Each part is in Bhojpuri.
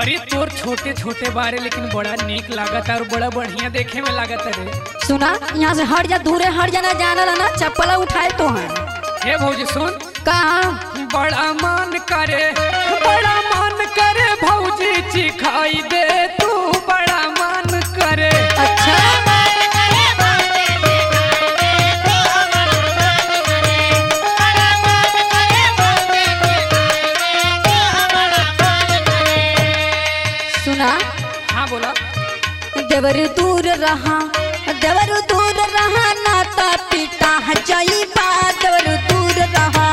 अरे तोर छोटे छोटे बारे लेकिन बड़ा नीक लागत और बड़ा बढ़िया देखे में लागत रे। सुना, यहाँ से हट जा, दूरे हट जाना, जाना ना चप्पल उठाए तो है। हे भौजी सुन, कहा बड़ा मन करे भौजी चिखाई दे तू, बड़ा मन करे। अच्छा सुना। हाँ बोला। देवर दूर रहा नाता पिता जाई बा, देवर दूर रहा।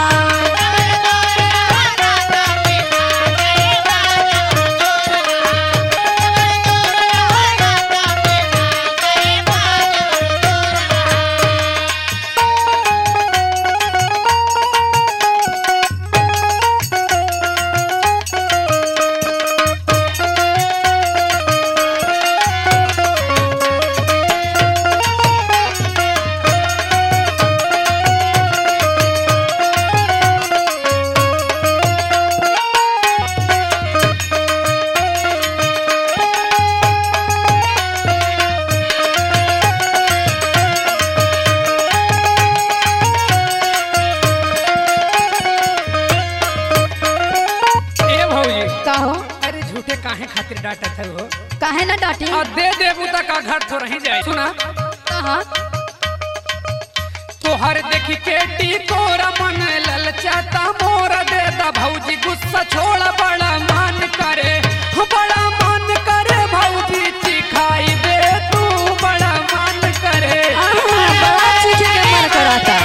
काहे खातिर डांटत है हो? काहे ना डांटी? दे देबू त का घर तो रही जाए। सुना कहा तोहर देखी केटी तोरा मन ललचाता मोर, दे दा भौजी गुस्सा छोड़ा, बड़ा मन करे भौजी चिखाई दे तू, बड़ा मन करे। बड़ा चीज के मन कराता।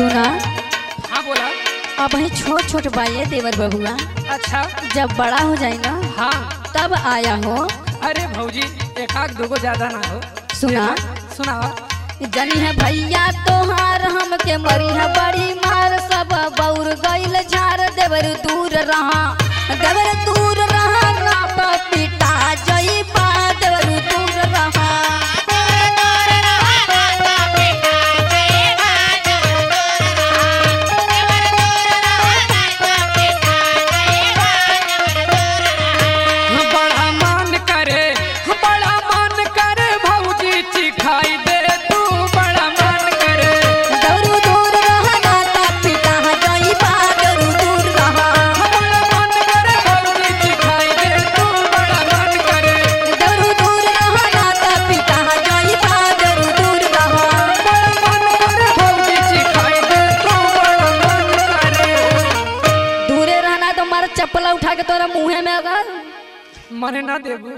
सुना। हाँ बोला। अब ही छोट बाइये देवर बहुआ। अच्छा जब बड़ा हो जाए ना, हाँ तब आया हो। अरे भौजी एक आध दो ज्यादा ना हो। सुना सुनावा। जनी है भैया तोहार हमके मरी है बड़ी मार, सब बौर गइल झार, देवर दूर रहा रात पिता जई बा, देवर दूर रहा। भौजी चिखाई दे तू, बड़ा मन करे। देवर दूर रहा नाता पिता जई बा, देवर दूर रहा। बड़ा मन करे भौजी चिखाई दे तू, बड़ा मन करे। देवर दूर रहा नाता पिता जई बा, देवर दूर रहा। बड़ा मन करे भौजी चिखाई दे तू, बड़ा मन करे। दूरे रहना तो मार चप्पल उठा के तोरा मुँहे में अगर मरे ना देबू।